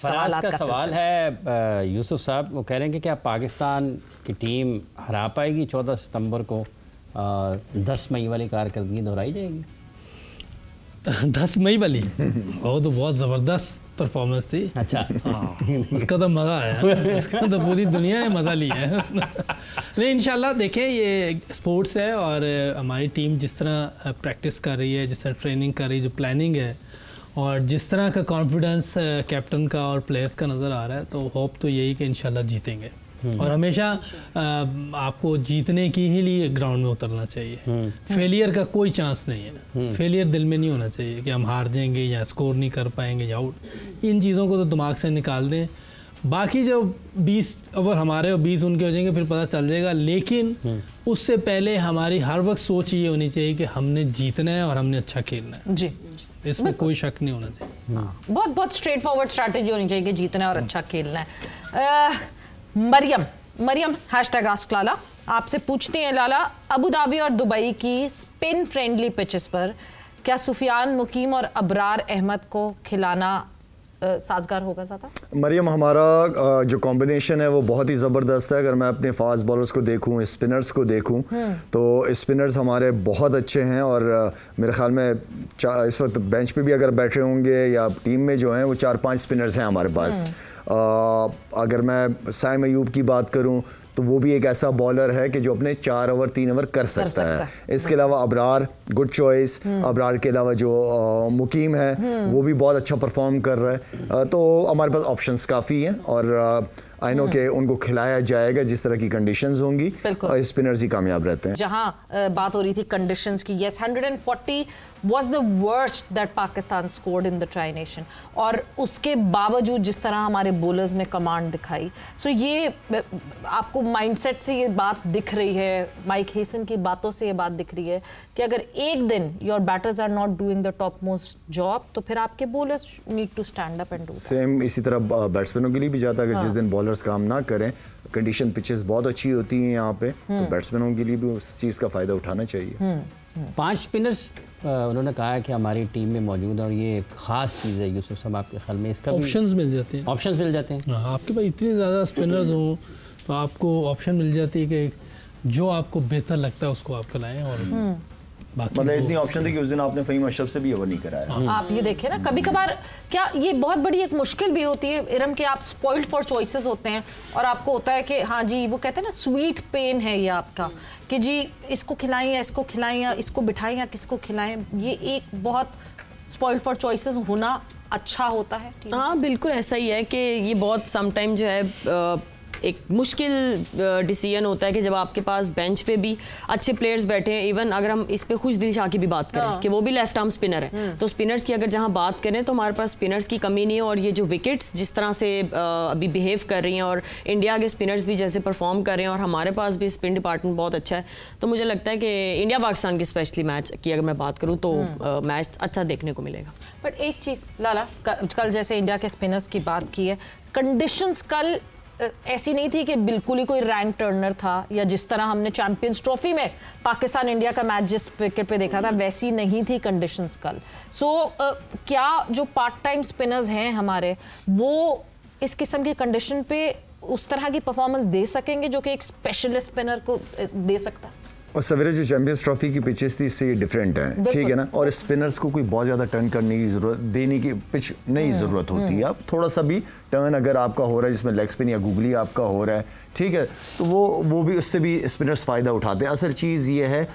फराज का सवाल है यूसुफ साहब, वो कह रहे हैं कि क्या पाकिस्तान की टीम हरा पाएगी 14 सितंबर को? 10 मई वाली कारकर्दगी दोहराई जाएगी? 10 मई वाली वो तो बहुत ज़बरदस्त परफॉर्मेंस थी। अच्छा, उसका तो मज़ा आया, उसका तो पूरी दुनिया ने मज़ा लिया है उसने। नहीं, इंशाल्लाह देखें, ये स्पोर्ट्स है और हमारी टीम जिस तरह प्रैक्टिस कर रही है, जिस तरह ट्रेनिंग कर रही है, जो प्लानिंग है और जिस तरह का कॉन्फिडेंस कैप्टन का और प्लेयर्स का नज़र आ रहा है, तो होप तो यही कि इंशाल्लाह जीतेंगे। और हमेशा आपको जीतने की ही लिए ग्राउंड में उतरना चाहिए। फेलियर का कोई चांस नहीं है। फेलियर दिल में नहीं होना चाहिए कि हम हार जाएंगे या स्कोर नहीं कर पाएंगे या आउट। इन चीज़ों को तो दिमाग से निकाल दें। बाकी जो 20 ओवर हमारे और 20 उनके हो जाएंगे फिर पता चल जाएगा, लेकिन उससे पहले हमारी हर वक्त सोच ये होनी चाहिए कि हमने जीतना है और हमने अच्छा खेलना है जी। इसमें कोई शक नहीं होना चाहिए। बहुत बहुत स्ट्रेट फॉरवर्ड स्ट्रैटेजी होनी चाहिए कि जीतना है और अच्छा खेलना है। मरियम #ask लाला आपसे पूछते हैं, लाला, अबू धाबी और दुबई की स्पिन फ्रेंडली पिचेस पर क्या सुफियान मुकीम और अबरार अहमद को खिलाना साजगार होगा ज़्यादा? मरियम, हमारा जो कॉम्बिनेशन है वो बहुत ही ज़बरदस्त है। अगर मैं अपने फास्ट बॉलर्स को देखूं, स्पिनर्स को देखूं, तो स्पिनर्स हमारे बहुत अच्छे हैं और मेरे ख्याल में इस वक्त बेंच पे भी अगर बैठे होंगे या टीम में जो हैं वो 4-5 स्पिनर्स हैं हमारे पास। अगर मैं साइम अयूब की बात करूं तो वो भी एक ऐसा बॉलर है कि जो अपने 4 ओवर 3 ओवर कर सकता है। इसके अलावा अबरार, गुड चॉइस। अबरार के अलावा जो मुकीम है वो भी बहुत अच्छा परफॉर्म कर रहा है। तो हमारे पास ऑप्शंस काफ़ी हैं और आई नो कि उनको खिलाया जाएगा जिस तरह की कंडीशंस होंगी, स्पिनर्स ही कामयाब रहते हैं। जहां बात हो रही थी कंडीशंस की, yes, 140 was the worst that Pakistan scored in the Tri Nation, और उसके बावजूद जिस तरह हमारे बॉलर्स ने कमांड दिखाई, सो ये आपको माइंडसेट से ये बात दिख रही है, माइक हेसन की बातों से ये बात दिख रही है कि अगर एक दिन your batters are not doing the top most job तो फिर आपके bowlers need to stand up and do. Same इसी तरह बैट्समैनों के लिए भी जाता है, अगर जिस दिन बॉलर्स काम ना करें, कंडीशन पिचेस बहुत अच्छी होती हैं यहाँ पे, तो बैट्समैनों के लिए भी उस चीज़ का फ़ायदा उठाना चाहिए। 5 स्पिनर्स उन्होंने कहा है कि हमारी टीम में मौजूद है और ये एक ख़ास चीज़ है। यूसुफ साहब, आपके ख्याल में इसका ऑप्शंस मिल जाते हैं? ऑप्शंस मिल जाते हैं। आपके पास इतनी ज़्यादा स्पिनर्स हों तो आपको ऑप्शन मिल जाती है कि जो आपको बेहतर लगता है उसको आप लाएं। और मतलब इतनी ऑप्शन थी कि उस दिन आपने फ़हीम अशरफ से भी ओवर नहीं कराया। आप ये देखें ना, कभी कभार क्या ये बहुत बड़ी एक मुश्किल भी होती है इरम, कि आप स्पॉइल्ड फॉर चॉइसेस होते हैं और आपको होता है कि हाँ जी, वो कहते हैं ना स्वीट पेन है ये आपका, कि जी इसको खिलाएं या इसको खिलाएं या इसको बिठाएं या किसको खिलाएं। ये एक बहुत स्पॉइल्ड फॉर चॉइसेस होना अच्छा होता है। हाँ, बिल्कुल ऐसा ही है कि ये बहुत समटाइम जो है एक मुश्किल डिसीजन होता है कि जब आपके पास बेंच पे भी अच्छे प्लेयर्स बैठे हैं। इवन अगर हम इस पे खुशदिल शाह की भी बात करें कि वो भी लेफ्ट आर्म स्पिनर है, तो स्पिनर्स की अगर जहां बात करें तो हमारे पास स्पिनर्स की कमी नहीं है। और ये जो विकेट्स जिस तरह से अभी बिहेव कर रही हैं और इंडिया के स्पिनर्स भी जैसे परफॉर्म कर रहे हैं और हमारे पास भी स्पिन डिपार्टमेंट बहुत अच्छा है, तो मुझे लगता है कि इंडिया पाकिस्तान की स्पेशली मैच की अगर मैं बात करूँ तो मैच अच्छा देखने को मिलेगा। बट एक चीज़ लाला, कल जैसे इंडिया के स्पिनर्स की बात की है, कंडीशंस कल ऐसी नहीं थी कि बिल्कुल ही कोई रैंक टर्नर था, या जिस तरह हमने चैंपियंस ट्रॉफी में पाकिस्तान इंडिया का मैच जिस विकेट पे देखा था वैसी नहीं थी कंडीशंस कल। सो क्या जो पार्ट टाइम स्पिनर्स हैं हमारे, वो इस किस्म की कंडीशन पे उस तरह की परफॉर्मेंस दे सकेंगे जो कि एक स्पेशलिस्ट स्पिनर को दे सकता है? और सवेरे जो चैंपियंस ट्रॉफी की पिचेस थी इससे डिफरेंट है, ठीक है ना। और स्पिनर्स को कोई बहुत ज़्यादा टर्न करने की ज़रूरत, देने की पिच नहीं ज़रूरत होती है। अब थोड़ा सा भी टर्न अगर आपका हो रहा है जिसमें लेग स्पिन या गूगली आपका हो रहा है, ठीक है, तो वो भी उससे भी स्पिनर्स फ़ायदा उठाते हैं। असल चीज़ ये है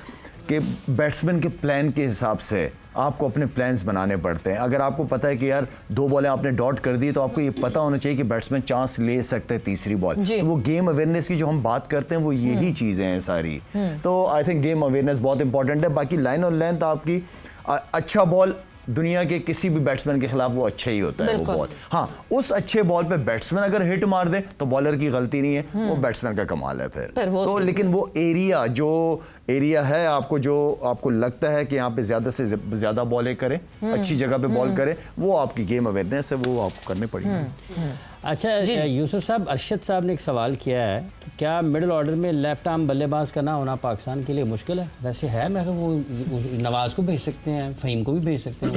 कि बैट्समैन के प्लान के हिसाब से आपको अपने प्लान्स बनाने पड़ते हैं। अगर आपको पता है कि यार 2 बॉलें आपने डॉट कर दी, तो आपको ये पता होना चाहिए कि बैट्समैन चांस ले सकते हैं तीसरी बॉल। तो वो गेम अवेयरनेस की जो हम बात करते हैं वो यही चीज़ें हैं सारी। तो आई थिंक गेम अवेयरनेस बहुत इंपॉर्टेंट है। बाकी लाइन और लेंथ आपकी, अच्छा बॉल दुनिया के किसी भी बैट्समैन के खिलाफ वो अच्छा ही होता है वो बॉल। हाँ, उस अच्छे बॉल पे बैट्समैन अगर हिट मार दे तो बॉलर की गलती नहीं है, वो बैट्समैन का कमाल है फिर तो। लेकिन वो एरिया, जो एरिया है आपको, जो आपको लगता है कि यहाँ पे ज़्यादा से ज़्यादा बॉलें करें, अच्छी जगह पे बॉल करें, वो आपकी गेम अवेयरनेस है, वो आपको करनी पड़ेगी। अच्छा यूसुफ साहब, अरशद साहब ने एक सवाल किया है कि क्या मिडिल ऑर्डर में लेफ्ट आर्म बल्लेबाज का ना होना पाकिस्तान के लिए मुश्किल है? वैसे है, मैं वो नवाज को भेज सकते हैं, फ़हीम को भी भेज सकते हैं।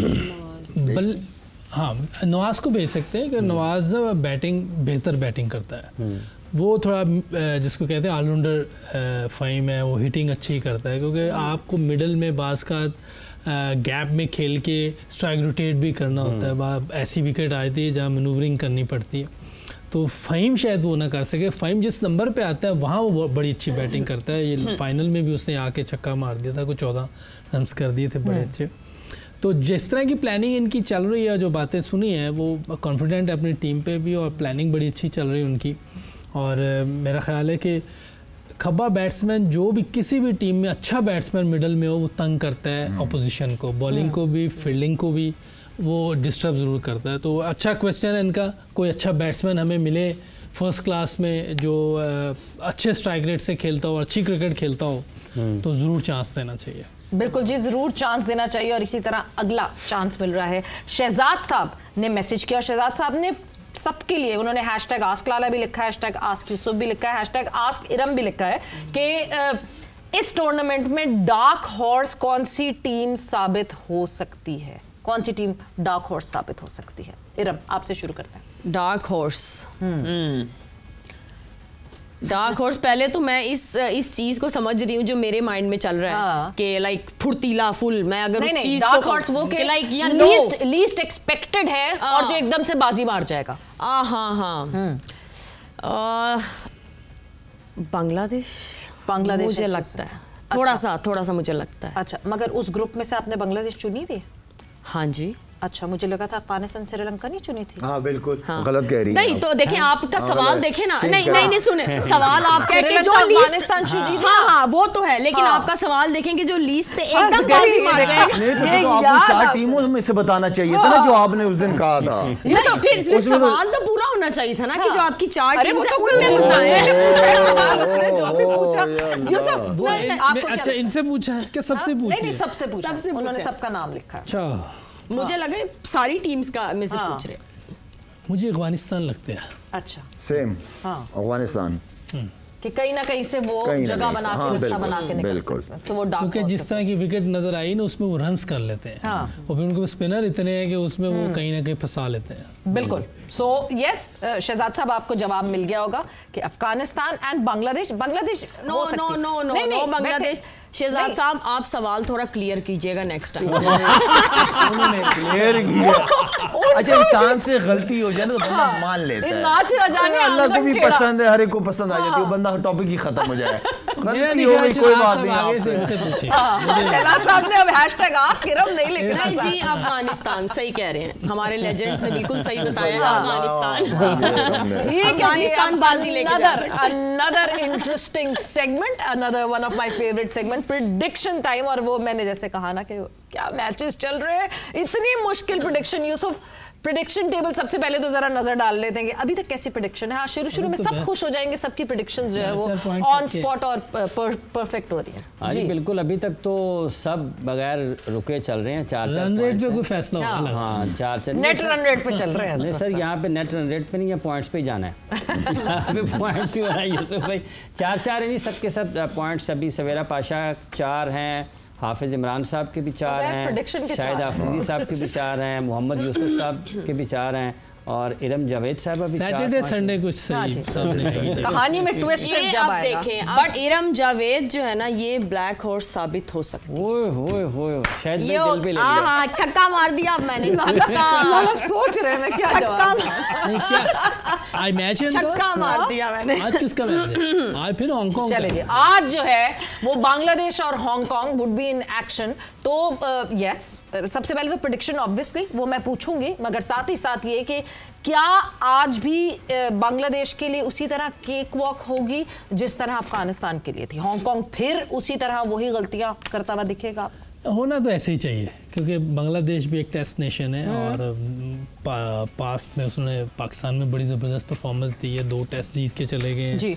हाँ, नवाज़ को भेज सकते हैं कि नवाज़ बेहतर बैटिंग करता है। वो थोड़ा जिसको कहते हैं ऑलराउंडर फ़हीम है, वो हिटिंग अच्छी करता है, क्योंकि आपको मिडल में बाज़ का गैप में खेल के स्ट्राइक रोटेट भी करना होता है। ऐसी विकेट आती है जहाँ मैनूवरिंग करनी पड़ती है, तो फ़हीम शायद वो ना कर सके। फ़हीम जिस नंबर पे आता है वहाँ वो बड़ी अच्छी बैटिंग करता है। ये फाइनल में भी उसने आके छक्का मार दिया था, कुछ 14 रन कर दिए थे बड़े अच्छे। तो जिस तरह की प्लानिंग इनकी चल रही है, जो बातें सुनी हैं, वो कॉन्फिडेंट है अपनी टीम पे भी, और प्लानिंग बड़ी अच्छी चल रही है उनकी। और मेरा ख्याल है कि खब्बा बैट्समैन जो भी किसी भी टीम में अच्छा बैट्समैन मिडल में हो, वो तंग करता है अपोजिशन को, बॉलिंग को भी, फील्डिंग को भी वो डिस्टर्ब ज़रूर करता है। तो अच्छा क्वेश्चन है इनका, कोई अच्छा बैट्समैन हमें मिले फर्स्ट क्लास में जो अच्छे स्ट्राइक रेट से खेलता हो, अच्छी क्रिकेट खेलता हो, तो ज़रूर चांस देना चाहिए। बिल्कुल जी, ज़रूर चांस देना चाहिए। और इसी तरह अगला चांस मिल रहा है, शहजाद साहब ने मैसेज किया। शहजाद साहब ने सबके लिए उन्होंने हैशटैग आस्क लाला भी लिखा है, हैशटैग आस्क यूसुफ भी लिखा है, हैशटैग आस्क इरम भी लिखा है कि इस टूर्नामेंट में डार्क हॉर्स कौन सी टीम साबित हो सकती है? कौन सी टीम डार्क हॉर्स साबित हो सकती है? इरम, आपसे शुरू करते हैं। डार्क हॉर्स डार्क हॉर्स, पहले तो मैं इस चीज को समझ रही हूँ जो मेरे माइंड में चल रहा है कि लाइक फुर्तीला फुल, मैं अगर उस चीज डार्क हॉर्स वो कि लाइक या लीस्ट एक्सपेक्टेड है और जो एकदम से बाजी मार जाएगा। हाँ बांग्लादेश मुझे लगता है, थोड़ा सा मुझे लगता है। अच्छा, मगर उस ग्रुप में से आपने बांग्लादेश चुनी थी? हाँ जी। अच्छा, मुझे लगा था अफगानिस्तान श्रीलंका नहीं चुनी थी। हाँ बिल्कुल, गलत कह रही है। नहीं तो देखें, आपका सवाल देखें ना, नहीं सुने, सवाल आप कह के जो अफगानिस्तान चुनी थी, हाँ वो तो है, लेकिन आपका सवाल देखेंगे जो लीस्ट से एकदम बाजी मार जाएगा। नहीं तो आपको 4 टीमों में से बताना चाहिए था ना, जो आपने उस दिन कहा था। तो फिर सवाल तो पूरा होना चाहिए था ना कि जो आपकी 4 टीम है उनमें बताएं। अच्छा, इनसे पूछा है क्या? सबसे पूछा? नहीं, सबसे पूछा, उन्होंने सबका नाम लिखा। अच्छा, मुझे लगा सारी टीम्स का में से पूछ रहे। मुझे अफगानिस्तान लगते हैं। अच्छा, सेम, अफगानिस्तान कि कहीं ना कहीं से वो जगह बना के रास्ता बना के निकल सकते हैं। तो वो डार्क, क्योंकि जिस तरह की विकेट नजर आई ना, उसमें वो रन्स कर लेते हैं। और फिर उनको स्पिनर इतने हैं कि उसमें वो कहीं ना कहीं फंसा लेते हैं। बिल्कुल। सो यस, शहजाद साहब, आपको जवाब मिल गया होगा कि अफगानिस्तान एंड बांग्लादेश नो बांग्लादेश। शहजाद साहब, आप सवाल थोड़ा क्लियर कीजिएगा नेक्स्ट टाइम। उन्होंने क्लियर किया। अच्छा, इंसान से गलती हो जाए ना तो बंदा मान लेता है। अल्लाह को भी पसंद है, हर एक को पसंद आ जाती है, बंदा टॉपिक ही खत्म हो जाए। गलती हो गई, कोई बात नहीं। आगे से इनसे पूछिए। शहजाद साहब ने अब हैशटैग आस्क इरम नहीं लिखना है जी। अफगानिस्तान, सही कह रहे हैं, हमारे लेजेंड्स ने बिल्कुल सही बताया। अफगानिस्तान बाजी लेके another interesting segment, another one of my favorite segment, prediction time। और वो मैंने जैसे कहा ना कि क्या मैचेस चल रहे हैं, इतनी मुश्किल प्रेडिक्शन। यूसुफ, प्रेडिक्शन टेबल सबसे पहले तो जरा नजर डाल लेते हैं कि अभी तक कैसी प्रेडिक्शन है। हाँ, शुरू में सब खुश हो जाएंगे, सबकी प्रेडिक्शंस जो है वो ऑन स्पॉट और परफेक्ट हो रही है। हाँ जी, बिल्कुल। अभी तक तो सब बगैर रुके चल रहे हैं। 4 रन रेट पे कोई फैसला होगा। हाँ, 4 नेट रन रेट पे चल रहे हैं। नहीं सर, यहाँ पे नेट रन रेट पे नहीं है, पॉइंट्स पे ही जाना है। यहाँ पे पॉइंट्स ही हो रहा है यूसुफ भाई। 4 नहीं, सबके सब पॉइंट्स। अभी सवेरा पाशा 4 हैं, हाफिज इमरान साहब के भी 4 हैं, शाहिद आफरीदी साहब के भी 4 हैं, मोहम्मद यूसुफ साहब के भी 4 हैं, और इरम जावेद साहब अभी सैटरडे संडे कुछ सही कहानी में ट्विस्ट ये जब आप देखें। बट इरम जावेद जो है ना, ये ब्लैक हॉर्स साबित हो सकती है। ओए शायद दिल पे लग गया। हाँ, छक्का मार दिया अब मैंने। सोच रहे हैं क्या जवाब। आई मैच है, छक्का मार दिया मैंने। आज किसका मैच है? आज फिर हांगकांग। चले जी, आज जो है वो बांग्लादेश और Hong Kong would be in action. तो यस, सबसे पहले तो प्रेडिक्शन ऑब्वियसली वो मैं पूछूंगी, मगर साथ ही साथ ये कि क्या आज भी बांग्लादेश के लिए उसी तरह केक वॉक होगी जिस तरह अफगानिस्तान के लिए थी? हांगकांग फिर उसी तरह वही गलतियां करता हुआ दिखेगा? होना तो ऐसे ही चाहिए, क्योंकि बांग्लादेश भी एक टेस्ट नेशन है और पास्ट में उसने पाकिस्तान में बड़ी ज़बरदस्त परफॉर्मेंस दी है। 2 टेस्ट जीत के चले गए जी।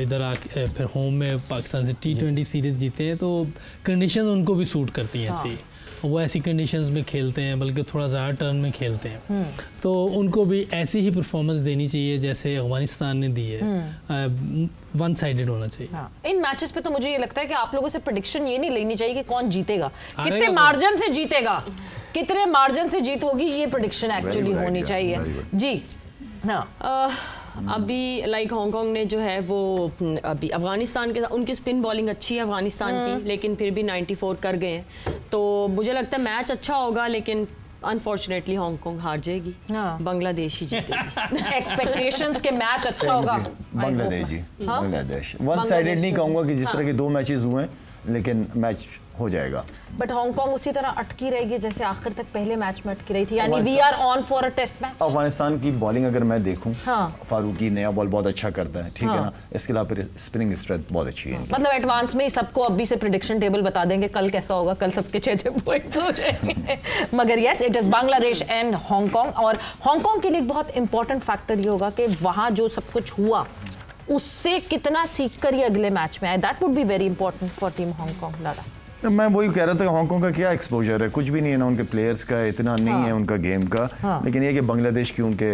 इधर आके फिर होम में पाकिस्तान से T20 सीरीज़ जीते हैं, तो कंडीशन उनको भी सूट करती हैं ऐसे ही। वो ऐसी कंडीशंस में खेलते हैं, बल्कि थोड़ा ज़्यादा टर्न में खेलते हैं, तो उनको भी ऐसी ही परफॉर्मेंस देनी चाहिए जैसे अफगानिस्तान ने दी है। वन साइडेड होना चाहिए। हाँ। इन मैचेस पे तो मुझे ये लगता है कि आप लोगों से प्रेडिक्शन ये नहीं लेनी चाहिए कि कौन जीतेगा, कितने मार्जिन से जीतेगा, कितने मार्जिन से जीत होगी, ये प्रेडिक्शन एक्चुअली होनी चाहिए जी। हाँ, अभी लाइक हांगकांग ने जो है वो अभी अफगानिस्तान के साथ, उनकी स्पिन बॉलिंग अच्छी है अफगानिस्तान की, लेकिन फिर भी 94 कर गए हैं, तो मुझे लगता है मैच अच्छा होगा, लेकिन अनफॉर्चुनेटली हांगकांग हार जाएगी, बांग्लादेश ही जीतेगी। एक्सपेक्टेशंस के मैच अच्छा होगा बांग्लादेश जी, बांग्लादेश वन साइडेड नहीं कहूंगा कि जिस तरह के 2 मैचेस हुए हैं, लेकिन मैच हो जाएगा। बट हांगकांग उसी तरह अटकी रहेगी जैसे आखिर तक पहले मैच में अटकी रही थी, यानी we are on for a test match. Afghanistan की बॉलिंग अगर मैं देखूं, फारूकी नया बॉल बहुत अच्छा करता है, ठीक है ना, इसके अलावा फिर स्पिनिंग स्ट्रेंथ बहुत अच्छी है। मतलब एडवांस में ही सबको अभी से प्रेडिक्शन टेबल बता देंगे कल कैसा होगा, कल सबके 6-6 पॉइंट्स हो जाएंगे। मगर yes, it is Bangladesh and Hong Kong, और हांगकांग के लिए बहुत इंपॉर्टेंट फैक्टर ये होगा कि वहां जो सब कुछ हुआ उससे कितना सीख कर ये अगले मैच में आए। That would be very important for team Hong Kong. लाला, मैं वही कह रहा था, हांगकांग का क्या एक्सपोजर है, कुछ भी नहीं है ना उनके प्लेयर्स का, इतना नहीं है उनका गेम का, लेकिन ये कि बांग्लादेश की उनके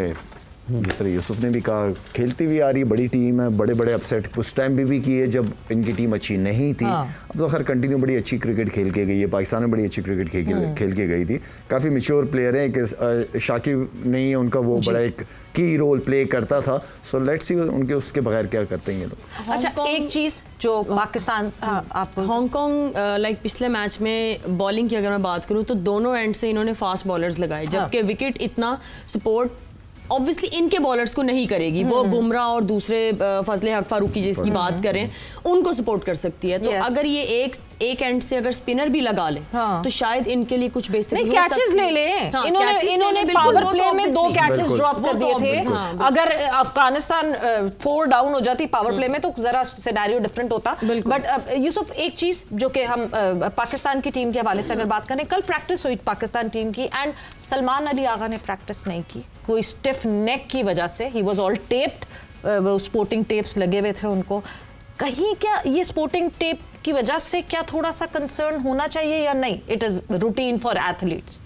जिस तरह यूसुफ ने भी कहा, खेलती हुई आ रही बड़ी टीम है, बड़े बड़े अपसेट उस टाइम भी किए जब इनकी टीम अच्छी नहीं थी। अब तो खैर कंटिन्यू बड़ी अच्छी क्रिकेट खेल के गई है, पाकिस्तान में बड़ी अच्छी क्रिकेट खेल के गई थी, काफ़ी मैच्योर प्लेयर है, कि शाकिब नहीं है उनका, वो बड़ा एक की रोल प्ले करता था। सो लेट्स सी उनके उसके बगैर क्या करते हैं ये लोग। अच्छा, एक चीज़ जो पाकिस्तान, आप हांगकांग लाइक पिछले मैच में बॉलिंग की अगर मैं बात करूं तो दोनों एंड से इन्होंने फास्ट बॉलर्स लगाए, जबकि विकेट इतना सपोर्ट ऑब्वियसली इनके बॉलर्स को नहीं करेगी, वो बुमराह और दूसरे फजले हक फारूकी जिसकी बात करें उनको सपोर्ट कर सकती है। तो अगर ये एक एंड से अगर स्पिनर भी लगा ले तो शायद इनके लिए कुछ बेहतरीन हो सकता है। कैचेस ले ले, इन्होंने पावर प्ले में 2 कैचेस ड्रॉप कर दिए थे। अगर अफगानिस्तान 4 डाउन हो जाती पावर प्ले में तो जरा सिनेरियो डिफरेंट होता। बट यूसुफ, एक चीज जो कि हम पाकिस्तान की टीम के हवाले से अगर बात करें, कल प्रैक्टिस हुई पाकिस्तान टीम की एंड सलमान अली आगा ने प्रैक्टिस नहीं की, कोई स्टिफ नेक की वजह से। ही वाज ऑल टेप्ड, वो स्पोर्टिंग टेप्स लगे हुए थे उनको। कहीं क्या ये स्पोर्टिंग टेप की वजह से क्या थोड़ा सा कंसर्न होना चाहिए या नहीं? It is routine for athletes,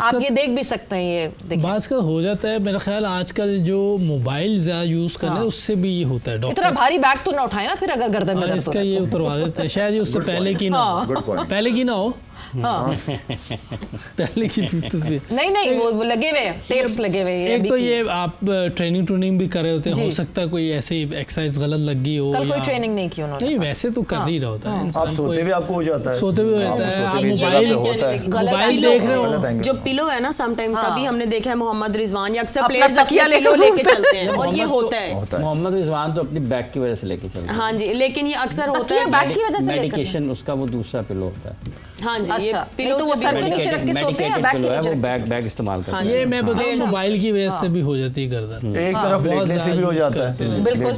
आप ये देख भी सकते हैं। ये बात का हो जाता है मेरा ख्याल, आजकल जो मोबाइल ज्यादा यूज करना है उससे भी ये होता है। इतना भारी बैग तो ना उठाए ना फिर, अगर गर्दन में दर्द हो इसका ये उतरवा देता है शायद, उससे पहले की ना हो, पहले की ना हो। पहले की तस्वीर नहीं वो लगे हुए टेप्स लगे हुए। एक तो ये आप ट्रेनिंग भी कर रहे होते हैं, हो सकता है कोई ऐसी एक्सरसाइज गलत लग गई हो। कल कोई ट्रेनिंग नहीं की उन्होंने। नहीं, वैसे तो कर ही रहा होता है इंसान, आप सोते भी आपको हो जाता है, सोते भी हो जाता है, आप मोबाइल देख रहे हो, जो पिलो है ना समटाइम, तभी हमने देखा है मोहम्मद रिजवान या अक्सर प्लेयर्स अपना पिलो लेके चलते हैं और ये होता है। मोहम्मद रिजवान तो अपनी बैक की वजह से लेके चलते हैं। हाँ जी, लेकिन ये अक्सर होता है बैक की वजह से, मेडिकेशन उसका वो दूसरा पिलो होता है। हाँ जी, ये पिलो तो वो सर के नीचे रख के सोते हैं, बैक के नीचे वो बैग इस्तेमाल करते हैं। ये मैं बताऊं, मोबाइल की वजह से भी हो जाती है गर्दन, एक तरफ लेटने से भी हो जाता है। बिल्कुल,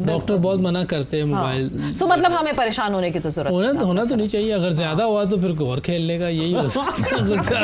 डॉक्टर बहुत मना करते हैं मोबाइल। सो मतलब हमें परेशान होने की तो जरूरत होना तो नहीं चाहिए, अगर ज्यादा हुआ तो फिर और खेलने का यही हो सकता है।